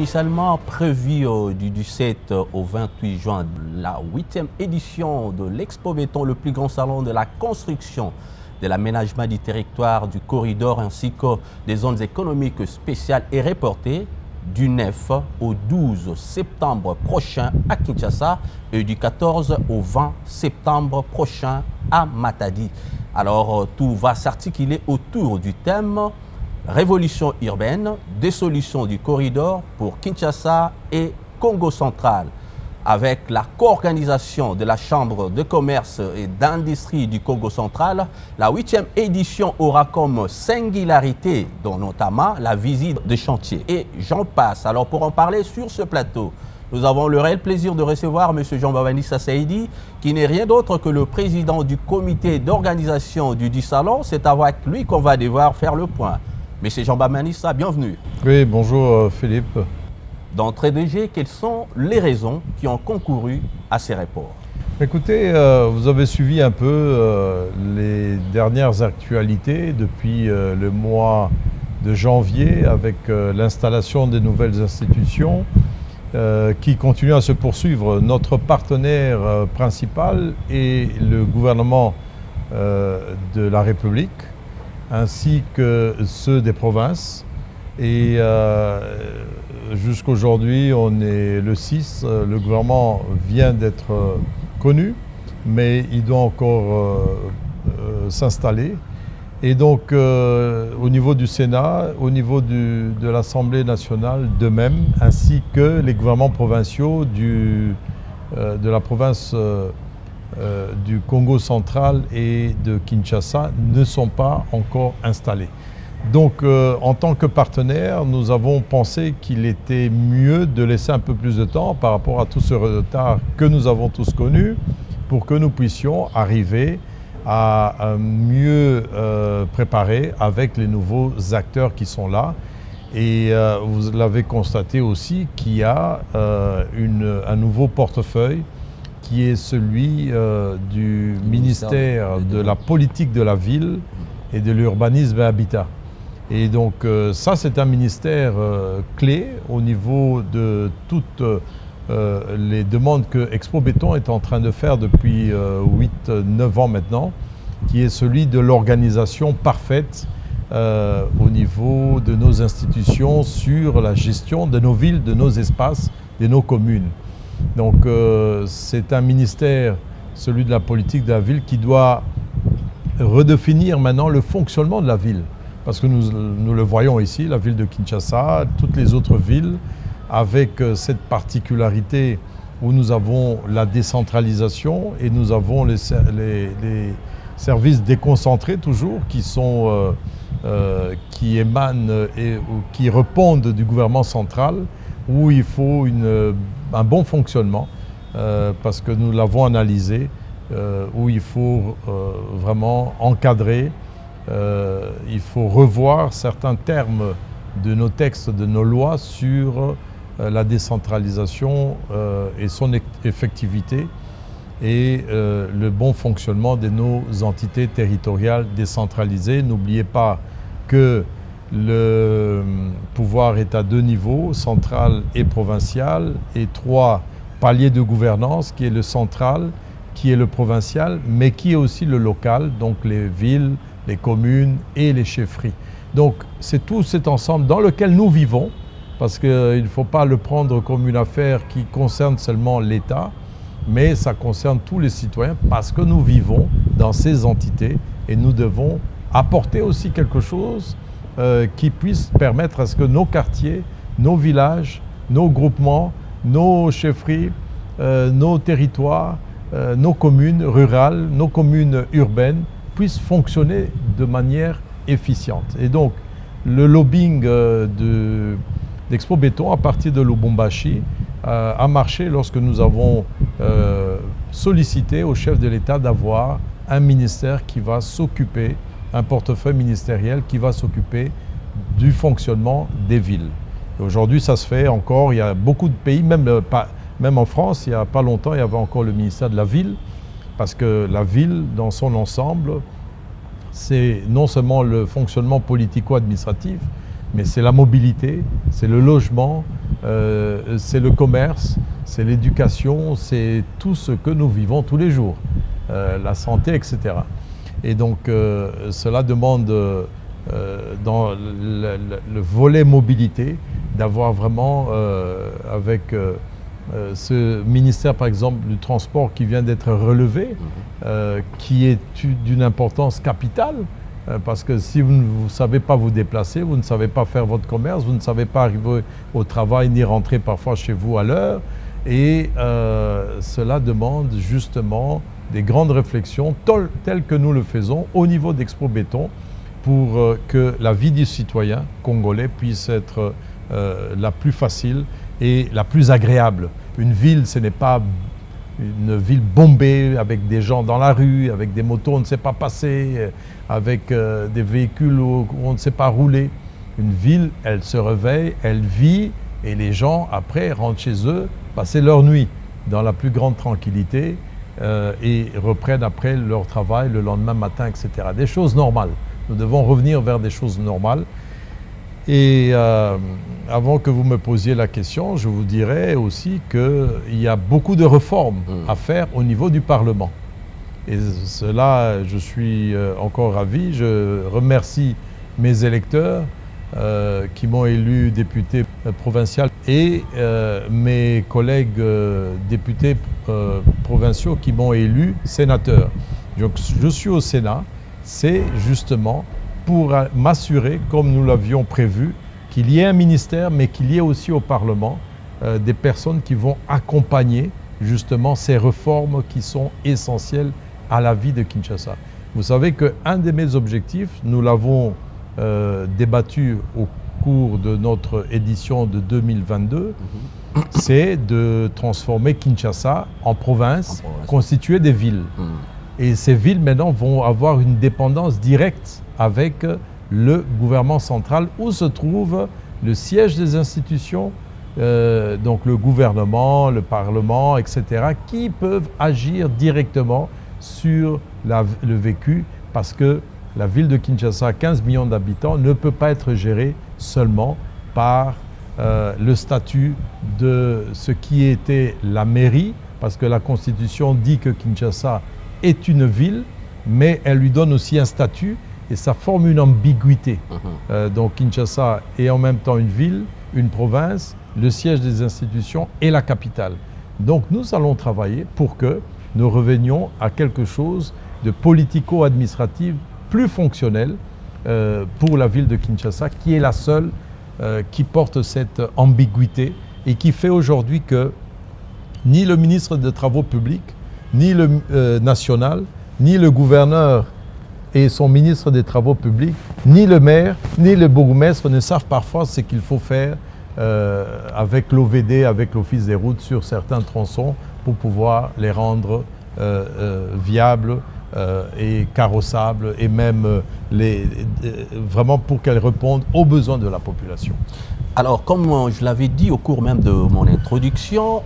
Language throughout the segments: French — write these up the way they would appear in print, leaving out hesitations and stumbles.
Initialement prévu du 17 au 28 juin, la 8e édition de l'Expo Béton, le plus grand salon de la construction, de l'aménagement du territoire, du corridor ainsi que des zones économiques spéciales est reportée du 9 au 12 septembre prochain à Kinshasa et du 14 au 20 septembre prochain à Matadi. Alors tout va s'articuler autour du thème Révolution urbaine, des solutions du corridor pour Kinshasa et Congo central. Avec la co-organisation de la Chambre de commerce et d'industrie du Congo central, la 8e édition aura comme singularité, dont notamment la visite de chantier. Et j'en passe. Alors pour en parler sur ce plateau, nous avons le réel plaisir de recevoir M. Jean-Baptiste Saïdi, qui n'est rien d'autre que le président du comité d'organisation du salon. C'est avec lui qu'on va devoir faire le point. Monsieur Jean-Baptiste, bienvenue. Oui, bonjour Philippe. D'entrée de jeu, quelles sont les raisons qui ont concouru à ces reports? Écoutez, vous avez suivi un peu les dernières actualités depuis le mois de janvier avec l'installation des nouvelles institutions qui continuent à se poursuivre. Notre partenaire principal est le gouvernement de la République, ainsi que ceux des provinces. Et jusqu'aujourd'hui, on est le 6, le gouvernement vient d'être connu, mais il doit encore s'installer. Et donc, au niveau du Sénat, au niveau de l'Assemblée nationale, de même, ainsi que les gouvernements provinciaux de la province du Congo central et de Kinshasa ne sont pas encore installés. Donc, en tant que partenaire, nous avons pensé qu'il était mieux de laisser un peu plus de temps par rapport à tout ce retard que nous avons tous connu pour que nous puissions arriver à mieux préparer avec les nouveaux acteurs qui sont là. Et vous l'avez constaté aussi qu'il y a un nouveau portefeuille qui est celui du ministère de la politique de la ville et de l'urbanisme et habitat. Et donc ça, c'est un ministère clé au niveau de toutes les demandes que Expo Béton est en train de faire depuis 8-9 ans maintenant, qui est celui de l'organisation parfaite au niveau de nos institutions sur la gestion de nos villes, de nos espaces, de nos communes. Donc c'est un ministère, celui de la politique de la ville, qui doit redéfinir maintenant le fonctionnement de la ville. Parce que nous le voyons ici, la ville de Kinshasa, toutes les autres villes, avec cette particularité où nous avons la décentralisation et nous avons les services déconcentrés toujours qui émanent ou qui répondent du gouvernement central, où il faut un bon fonctionnement, parce que nous l'avons analysé, où il faut vraiment encadrer. Il faut revoir certains termes de nos textes, de nos lois sur la décentralisation et son effectivité et le bon fonctionnement de nos entités territoriales décentralisées. N'oubliez pas que le pouvoir est à 2 niveaux, central et provincial, et 3 paliers de gouvernance, qui est le central, qui est le provincial, mais qui est aussi le local, donc les villes, les communes et les chefferies. Donc c'est tout cet ensemble dans lequel nous vivons, parce qu'il ne faut pas le prendre comme une affaire qui concerne seulement l'État, mais ça concerne tous les citoyens, parce que nous vivons dans ces entités et nous devons apporter aussi quelque chose qui puisse permettre à ce que nos quartiers, nos villages, nos groupements, nos chefferies, nos territoires, nos communes rurales, nos communes urbaines puissent fonctionner de manière efficiente. Et donc, le lobbying d'Expo Béton à partir de Lubumbashi a marché lorsque nous avons sollicité au chef de l'État d'avoir un ministère qui va s'occuper, un portefeuille ministériel qui va s'occuper du fonctionnement des villes. Aujourd'hui, ça se fait encore, il y a beaucoup de pays, même en France, il n'y a pas longtemps, il y avait encore le ministère de la Ville, parce que la ville, dans son ensemble, c'est non seulement le fonctionnement politico-administratif, mais c'est la mobilité, c'est le logement, c'est le commerce, c'est l'éducation, c'est tout ce que nous vivons tous les jours, la santé, etc. Et donc cela demande dans le volet mobilité d'avoir vraiment avec ce ministère par exemple du transport qui vient d'être relevé, qui est d'une importance capitale, parce que si vous ne savez pas vous déplacer, vous ne savez pas faire votre commerce, vous ne savez pas arriver au travail ni rentrer parfois chez vous à l'heure, et cela demande justement des grandes réflexions telles que nous le faisons au niveau d'Expo Béton pour que la vie du citoyen congolais puisse être la plus facile et la plus agréable. Une ville, ce n'est pas une ville bombée avec des gens dans la rue, avec des motos on ne sait pas passer, avec des véhicules où on ne sait pas rouler. Une ville, elle se réveille, elle vit et les gens après rentrent chez eux, passer leur nuit dans la plus grande tranquillité et reprennent après leur travail le lendemain matin, etc. Des choses normales. Nous devons revenir vers des choses normales. Et avant que vous me posiez la question, je vous dirais aussi qu'il y a beaucoup de réformes à faire au niveau du Parlement. Et cela, je suis encore ravi. Je remercie mes électeurs qui m'ont élu député provincial et mes collègues députés provinciaux qui m'ont élu sénateur. Donc, je suis au Sénat, c'est justement pour m'assurer, comme nous l'avions prévu, qu'il y ait un ministère, mais qu'il y ait aussi au Parlement des personnes qui vont accompagner justement ces réformes qui sont essentielles à la vie de Kinshasa. Vous savez qu'un de mes objectifs, nous l'avons débattu au cours de notre édition de 2022, c'est de transformer Kinshasa en province, constituée des villes. Et ces villes maintenant vont avoir une dépendance directe avec le gouvernement central où se trouve le siège des institutions, donc le gouvernement, le Parlement, etc., qui peuvent agir directement sur le vécu parce que la ville de Kinshasa, 15 millions d'habitants, ne peut pas être gérée seulement par le statut de ce qui était la mairie, parce que la Constitution dit que Kinshasa est une ville, mais elle lui donne aussi un statut et ça forme une ambiguïté. Donc Kinshasa est en même temps une ville, une province, le siège des institutions et la capitale. Donc nous allons travailler pour que nous revenions à quelque chose de politico-administratif plus fonctionnel pour la ville de Kinshasa, qui est la seule qui porte cette ambiguïté et qui fait aujourd'hui que ni le ministre des Travaux publics, ni le national, ni le gouverneur et son ministre des Travaux publics, ni le maire, ni le bourgmestre ne savent parfois ce qu'il faut faire avec l'OVD, avec l'Office des routes sur certains tronçons pour pouvoir les rendre viables et carrossables et même vraiment pour qu'elles répondent aux besoins de la population. Alors, comme je l'avais dit au cours même de mon introduction,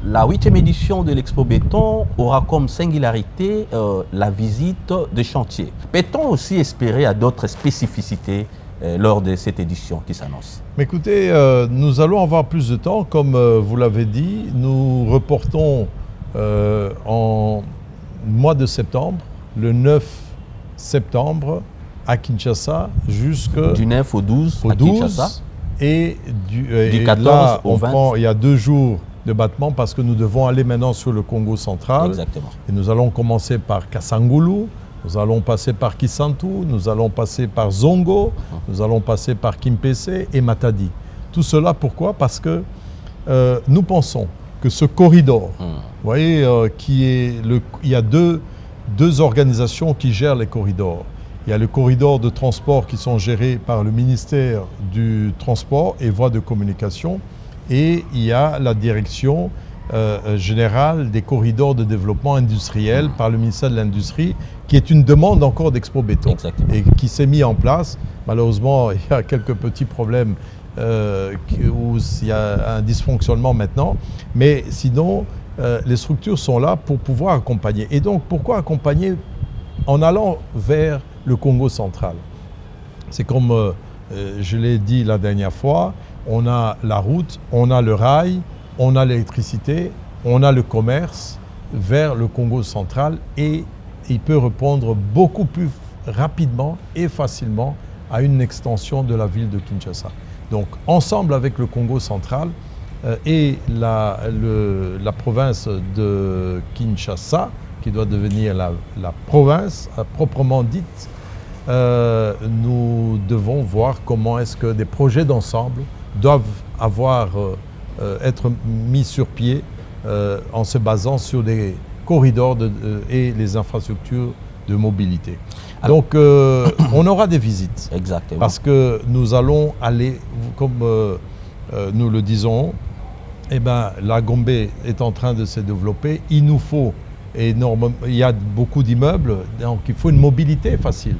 la 8e édition de l'Expo Béton aura comme singularité la visite des chantiers. Peut-on aussi espérer à d'autres spécificités lors de cette édition qui s'annonce? Écoutez, nous allons avoir plus de temps, comme vous l'avez dit. Nous reportons en mois de septembre, le 9 septembre à Kinshasa, du 9 au 12 à Kinshasa. Et du 14 là, au 20. il y a 2 jours de battement parce que nous devons aller maintenant sur le Congo central. Exactement. Et nous allons commencer par Kasangulu, nous allons passer par Kisantu, nous allons passer par Zongo, nous allons passer par Kimpese et Matadi. Tout cela pourquoi? Parce que nous pensons que ce corridor, vous voyez, il y a deux organisations qui gèrent les corridors. Il y a le corridor de transport qui sont gérés par le ministère du Transport et Voies de Communication et il y a la direction générale des corridors de développement industriel par le ministère de l'Industrie qui est une demande encore d'Expo Béton. Exactement. Et qui s'est mis en place. Malheureusement, il y a quelques petits problèmes où il y a un dysfonctionnement maintenant, mais sinon, les structures sont là pour pouvoir accompagner. Et donc, pourquoi accompagner en allant vers le Congo central? C'est comme Je l'ai dit la dernière fois, on a la route, on a le rail, on a l'électricité, on a le commerce vers le Congo central et il peut répondre beaucoup plus rapidement et facilement à une extension de la ville de Kinshasa. Donc ensemble avec le Congo central et la province de Kinshasa, qui doit devenir la province proprement dite, nous devons voir comment est-ce que des projets d'ensemble doivent être mis sur pied en se basant sur des corridors et les infrastructures de mobilité. Alors, donc, on aura des visites. Exactement. Parce que nous allons aller, comme nous le disons, eh ben, la Gombe est en train de se développer. Il nous faut énormément, il y a beaucoup d'immeubles, donc il faut une mobilité facile.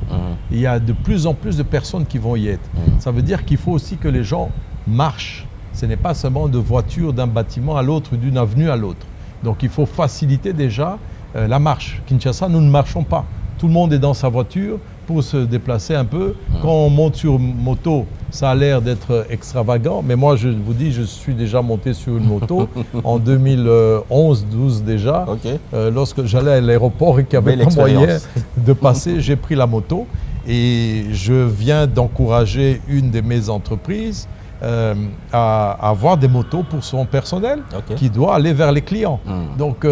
Il y a de plus en plus de personnes qui vont y être. Ça veut dire qu'il faut aussi que les gens marchent. Ce n'est pas seulement de voitures d'un bâtiment à l'autre, d'une avenue à l'autre. Donc il faut faciliter déjà la marche. Kinshasa, nous ne marchons pas. Tout le monde est dans sa voiture pour se déplacer un peu. Quand on monte sur moto, ça a l'air d'être extravagant. Mais moi, je vous dis, je suis déjà monté sur une moto en 2011-12 déjà. Okay. Lorsque j'allais à l'aéroport et qu'il n'y avait pas moyen de passer, j'ai pris la moto. Et je viens d'encourager une de mes entreprises à avoir des motos pour son personnel qui doit aller vers les clients. Donc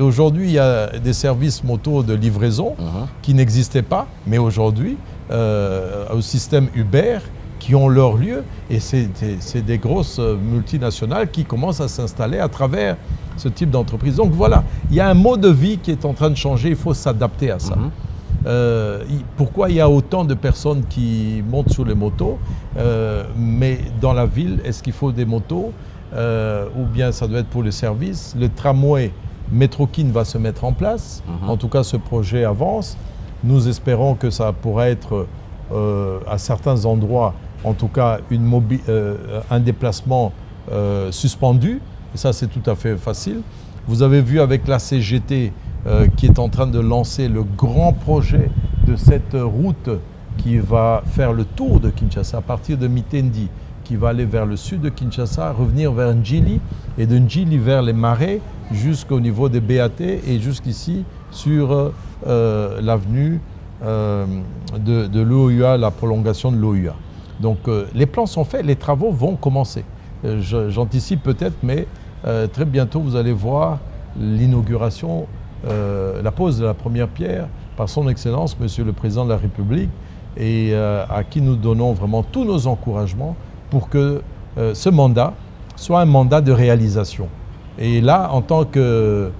aujourd'hui, il y a des services moto de livraison qui n'existaient pas, mais aujourd'hui, au système Uber, qui ont leur lieu, et c'est des grosses multinationales qui commencent à s'installer à travers ce type d'entreprise. Donc voilà, il y a un mode de vie qui est en train de changer, il faut s'adapter à ça. Pourquoi il y a autant de personnes qui montent sur les motos, mais dans la ville, est-ce qu'il faut des motos ou bien ça doit être pour les services? Le tramway Métrokin va se mettre en place. En tout cas, ce projet avance. Nous espérons que ça pourra être à certains endroits, en tout cas, un déplacement suspendu. Et ça, c'est tout à fait facile. Vous avez vu avec la CGT qui est en train de lancer le grand projet de cette route qui va faire le tour de Kinshasa à partir de Mitendi, qui va aller vers le sud de Kinshasa, revenir vers Ndjili et de Ndjili vers les Marais jusqu'au niveau des BAT et jusqu'ici sur l'avenue de l'OUA, la prolongation de l'OUA. Donc les plans sont faits, les travaux vont commencer. J'anticipe peut-être, mais très bientôt vous allez voir l'inauguration, la pose de la première pierre par son Excellence, Monsieur le Président de la République, et à qui nous donnons vraiment tous nos encouragements pour que ce mandat soit un mandat de réalisation. Et là, en tant que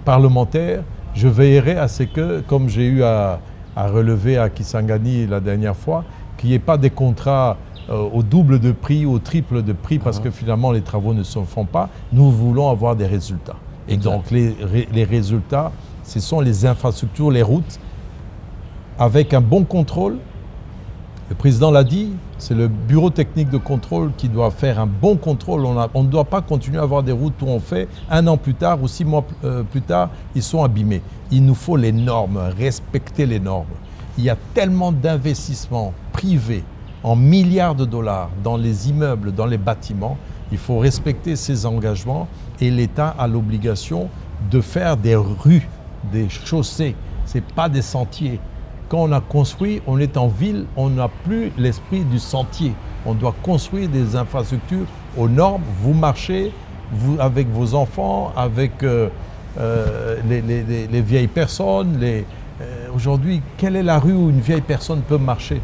parlementaire, je veillerai à ce que, comme j'ai eu à relever à Kisangani la dernière fois, qu'il n'y ait pas des contrats au double de prix, au triple de prix, parce que finalement les travaux ne se font pas. Nous voulons avoir des résultats. Et donc les résultats, ce sont les infrastructures, les routes, avec un bon contrôle. Le président l'a dit, c'est le bureau technique de contrôle qui doit faire un bon contrôle. On ne doit pas continuer à avoir des routes où on fait 1 an plus tard ou 6 mois plus tard, ils sont abîmés. Il nous faut les normes, respecter les normes. Il y a tellement d'investissements privés en milliards de dollars dans les immeubles, dans les bâtiments. Il faut respecter ces engagements et l'État a l'obligation de faire des rues, des chaussées. Ce n'est pas des sentiers. Quand on a construit, on est en ville, on n'a plus l'esprit du sentier. On doit construire des infrastructures aux normes. Vous marchez avec vos enfants, avec les vieilles personnes. Aujourd'hui, quelle est la rue où une vieille personne peut marcher?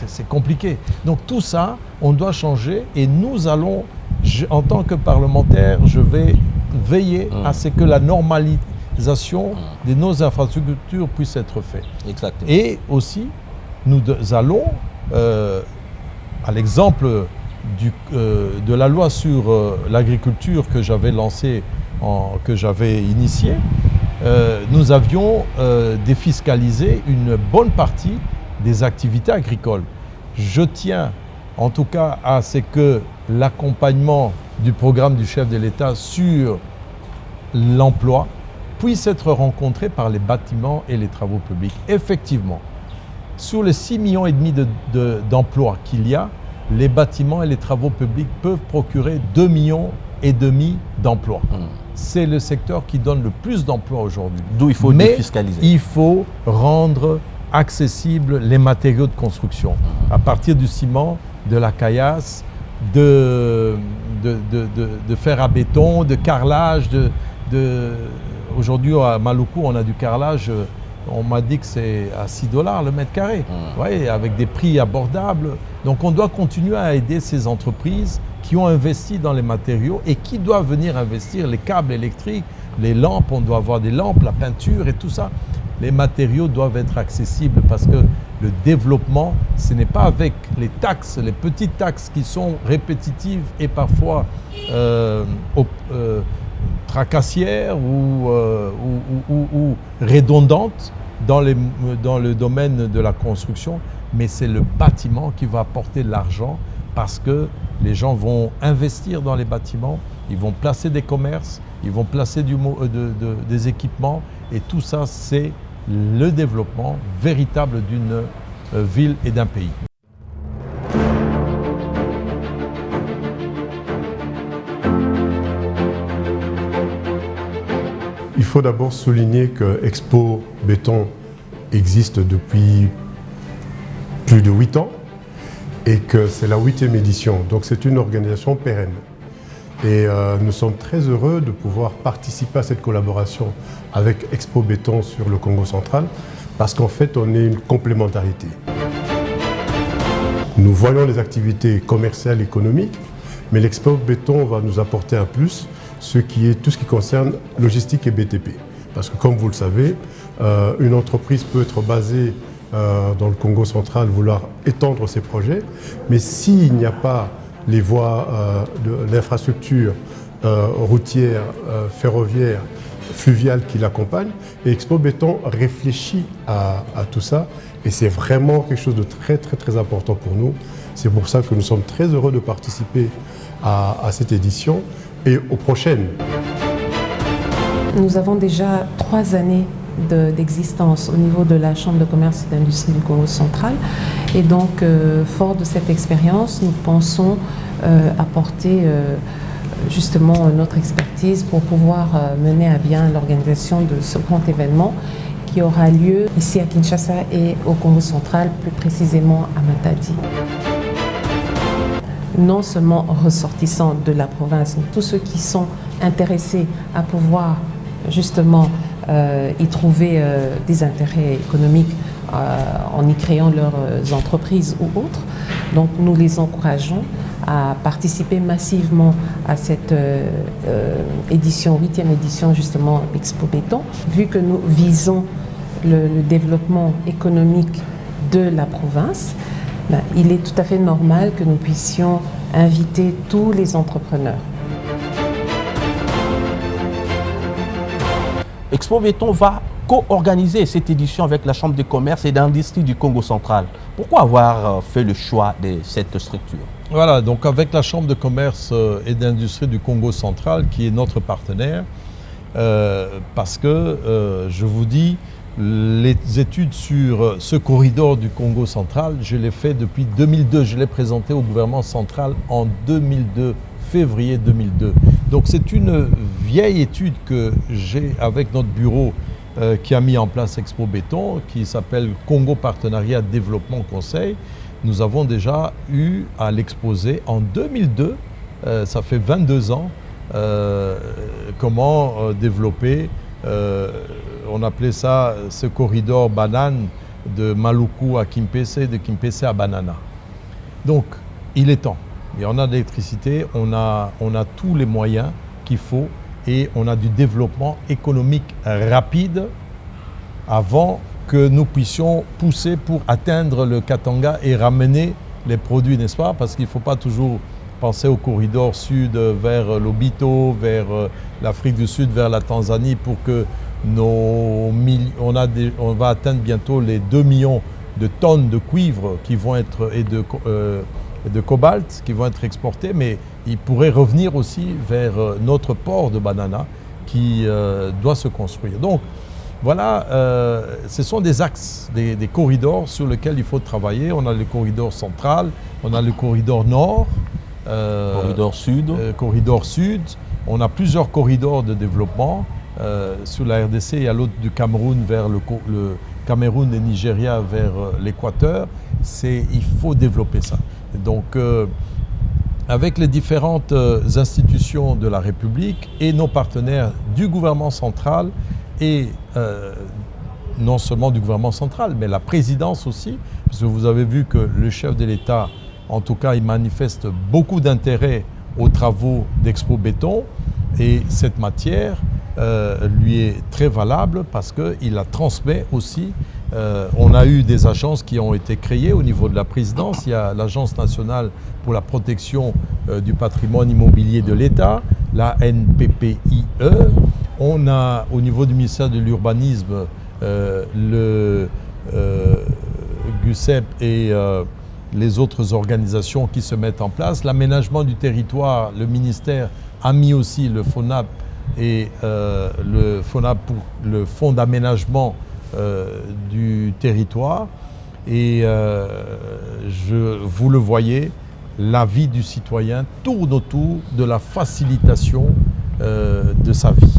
C'est compliqué. Donc tout ça, on doit changer et nous allons, en tant que parlementaire, je vais veiller à ce que la normalisation de nos infrastructures puisse être faite. Exactement. Et aussi, nous allons, à l'exemple de la loi sur l'agriculture que j'avais lancée, que j'avais initiée, nous avions défiscalisé une bonne partie des activités agricoles. Je tiens en tout cas à ce que l'accompagnement du programme du chef de l'État sur l'emploi puisse être rencontré par les bâtiments et les travaux publics. Effectivement, Sur les 6,5 millions d'emplois qu'il y a, les bâtiments et les travaux publics peuvent procurer 2,5 millions d'emplois. C'est le secteur qui donne le plus d'emplois aujourd'hui. D'où il faut défiscaliser. Il faut rendre accessibles les matériaux de construction. À partir du ciment, de la caillasse, de fer à béton, de carrelage. Aujourd'hui, à Maluku, on a du carrelage, on m'a dit que c'est à $6 le mètre carré, ouais, avec des prix abordables. Donc on doit continuer à aider ces entreprises qui ont investi dans les matériaux et qui doivent venir investir les câbles électriques, les lampes, on doit avoir des lampes, la peinture et tout ça. Les matériaux doivent être accessibles parce que le développement, ce n'est pas avec les taxes, les petites taxes qui sont répétitives et parfois tracassières ou redondantes dans le domaine de la construction, mais c'est le bâtiment qui va apporter de l'argent parce que les gens vont investir dans les bâtiments, ils vont placer des commerces, ils vont placer des équipements et tout ça, c'est le développement véritable d'une ville et d'un pays. Il faut d'abord souligner que Expo Béton existe depuis plus de 8 ans et que c'est la 8e édition. Donc c'est une organisation pérenne. Et nous sommes très heureux de pouvoir participer à cette collaboration avec Expo Béton sur le Congo central parce qu'en fait on est une complémentarité. Nous voyons les activités commerciales et économiques, mais l'Expo Béton va nous apporter un plus, tout ce qui concerne logistique et BTP. Parce que comme vous le savez, une entreprise peut être basée dans le Congo central, vouloir étendre ses projets, mais s'il n'y a pas les voies de l'infrastructure routière, ferroviaire, fluviale qui l'accompagne, et Expo Béton réfléchit à tout ça, et c'est vraiment quelque chose de très très très important pour nous. C'est pour ça que nous sommes très heureux de participer à cette édition et aux prochaines. Nous avons déjà 3 années d'existence au niveau de la Chambre de commerce et d'industrie du Congo central. Et donc, fort de cette expérience, nous pensons apporter justement notre expertise pour pouvoir mener à bien l'organisation de ce grand événement qui aura lieu ici à Kinshasa et au Congo central, plus précisément à Matadi. Non seulement ressortissants de la province, mais tous ceux qui sont intéressés à pouvoir justement y trouver des intérêts économiques en y créant leurs entreprises ou autres. Donc nous les encourageons à participer massivement à cette édition, 8e édition justement Expo Béton. Vu que nous visons le développement économique de la province, il est tout à fait normal que nous puissions inviter tous les entrepreneurs. Expo Béton va co-organiser cette édition avec la Chambre de commerce et d'industrie du Congo central. Pourquoi avoir fait le choix de cette structure? Voilà, donc avec la Chambre de commerce et d'industrie du Congo central, qui est notre partenaire, parce que, je vous dis, les études sur ce corridor du Congo central, je l'ai fait depuis 2002. Je l'ai présenté au gouvernement central en 2002, février 2002. Donc c'est une vieille étude que j'ai avec notre bureau qui a mis en place Expo Béton, qui s'appelle Congo Partenariat Développement Conseil. Nous avons déjà eu à l'exposer en 2002, ça fait 22 ans, comment développer, on appelait ça ce corridor banane de Maluku à Kimpese, de Kimpese à Banana. Donc il est temps. Et on a de l'électricité, on a tous les moyens qu'il faut et on a du développement économique rapide avant que nous puissions pousser pour atteindre le Katanga et ramener les produits, n'est-ce pas? Parce qu'il ne faut pas toujours penser au corridor sud vers l'Obito, vers l'Afrique du Sud, vers la Tanzanie pour que on va atteindre bientôt les 2 millions de tonnes de cuivre qui vont être, et de cobalt qui vont être exportés, mais ils pourraient revenir aussi vers notre port de Banana qui doit se construire. Donc, Voilà, ce sont des axes, des corridors sur lesquels il faut travailler. On a le corridor central, on a le corridor nord. Corridor sud. Corridor sud. On a plusieurs corridors de développement. Sur la RDC, il y a l'autre du Cameroun vers le Cameroun et Nigeria vers l'Équateur. Il faut développer ça. Donc, avec les différentes institutions de la République et nos partenaires du gouvernement central et non seulement du gouvernement central, mais la présidence aussi, parce que vous avez vu que le chef de l'État, en tout cas, il manifeste beaucoup d'intérêt aux travaux d'Expo Béton et cette matière lui est très valable parce qu'il la transmet aussi. On a eu des agences qui ont été créées au niveau de la présidence. Il y a l'Agence nationale pour la protection du patrimoine immobilier de l'État, la NPPIE. On a au niveau du ministère de l'Urbanisme le GUCEP et les autres organisations qui se mettent en place. L'aménagement du territoire, le ministère a mis aussi le FONAP et le FONAP pour le Fonds d'aménagement du territoire. Et vous le voyez, la vie du citoyen tourne autour de la facilitation de sa vie,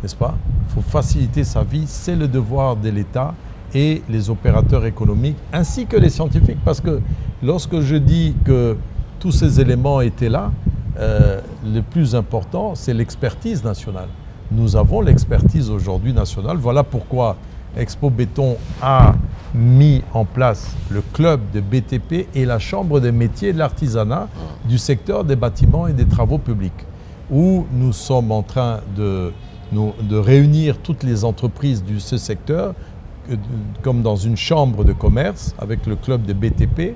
n'est-ce pas? Il faut faciliter sa vie, c'est le devoir de l'État et les opérateurs économiques, ainsi que les scientifiques. Parce que lorsque je dis que tous ces éléments étaient là, le plus important, c'est l'expertise nationale. Nous avons l'expertise aujourd'hui nationale. Voilà pourquoi Expo Béton a mis en place le club de BTP et la chambre des métiers et de l'artisanat du secteur des bâtiments et des travaux publics, où nous sommes en train de réunir toutes les entreprises de ce secteur comme dans une chambre de commerce avec le club de BTP,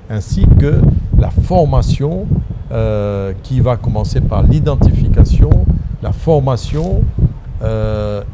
ainsi que la formation qui va commencer par l'identification, la formation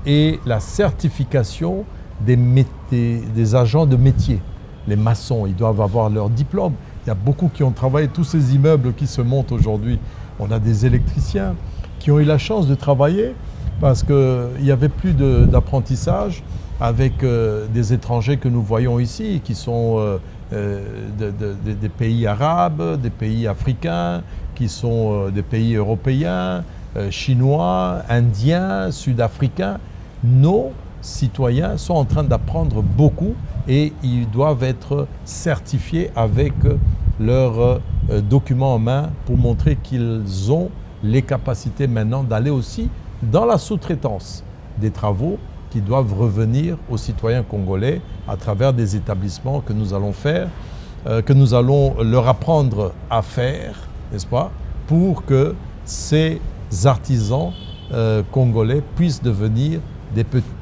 et la certification des agents de métier. Les maçons, ils doivent avoir leur diplôme. Il y a beaucoup qui ont travaillé, tous ces immeubles qui se montent aujourd'hui. On a des électriciens qui ont eu la chance de travailler parce qu'il n'y avait plus d'apprentissage avec des étrangers que nous voyons ici, qui sont des pays arabes, des pays africains, qui sont des pays européens, chinois, indiens, sud-africains. Nos citoyens sont en train d'apprendre beaucoup et ils doivent être certifiés avec leurs documents en main pour montrer qu'ils ont les capacités maintenant d'aller aussi dans la sous-traitance des travaux qui doivent revenir aux citoyens congolais à travers des établissements que nous allons faire, que nous allons leur apprendre à faire, n'est-ce pas, pour que ces artisans congolais puissent devenir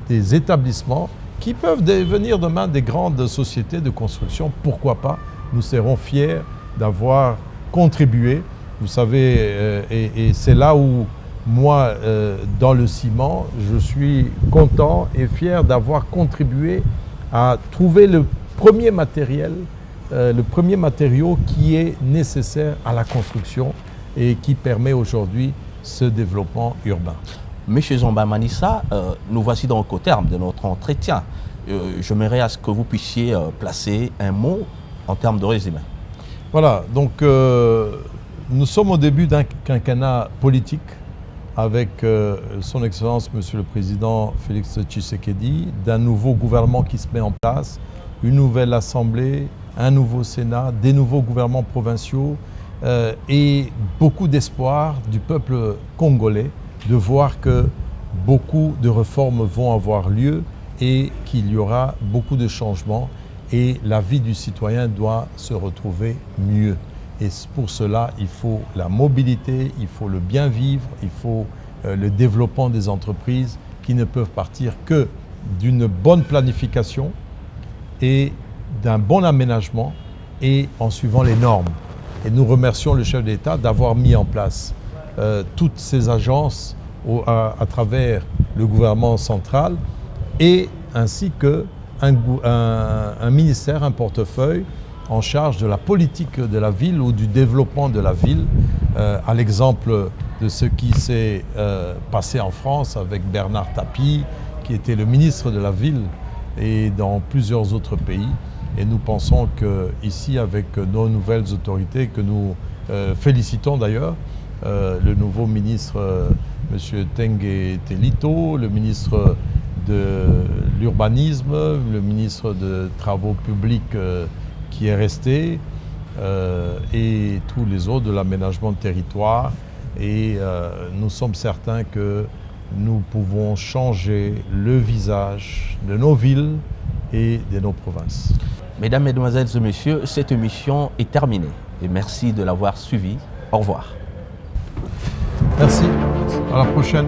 des établissements qui peuvent devenir demain des grandes sociétés de construction. Pourquoi pas? Nous serons fiers d'avoir contribué. Vous savez, et c'est là où moi, dans le ciment, je suis content et fier d'avoir contribué à trouver le premier matériel, le premier matériau qui est nécessaire à la construction et qui permet aujourd'hui ce développement urbain. Monsieur Zomba Manissa, nous voici donc au terme de notre entretien. J'aimerais à ce que vous puissiez placer un mot en termes de résumé. Voilà, donc nous sommes au début d'un quinquennat politique avec son Excellence, Monsieur le Président Félix Tshisekedi, d'un nouveau gouvernement qui se met en place, une nouvelle Assemblée, un nouveau Sénat, des nouveaux gouvernements provinciaux et beaucoup d'espoir du peuple congolais de voir que beaucoup de réformes vont avoir lieu et qu'il y aura beaucoup de changements et la vie du citoyen doit se retrouver mieux. Et pour cela, il faut la mobilité, il faut le bien vivre, il faut le développement des entreprises qui ne peuvent partir que d'une bonne planification et d'un bon aménagement et en suivant les normes. Et nous remercions le chef d'État d'avoir mis en place toutes ces agences à travers le gouvernement central et ainsi qu'un ministère, un portefeuille en charge de la politique de la ville ou du développement de la ville, à l'exemple de ce qui s'est passé en France avec Bernard Tapie, qui était le ministre de la Ville et dans plusieurs autres pays. Et nous pensons qu'ici, avec nos nouvelles autorités, que nous félicitons d'ailleurs, le nouveau ministre, M. Tengue Telito, le ministre de l'urbanisme, le ministre des Travaux publics qui est resté, et tous les autres de l'aménagement de territoire. Et nous sommes certains que nous pouvons changer le visage de nos villes et de nos provinces. Mesdames, Mesdemoiselles et Messieurs, cette émission est terminée. Et merci de l'avoir suivie. Au revoir. Merci. À la prochaine.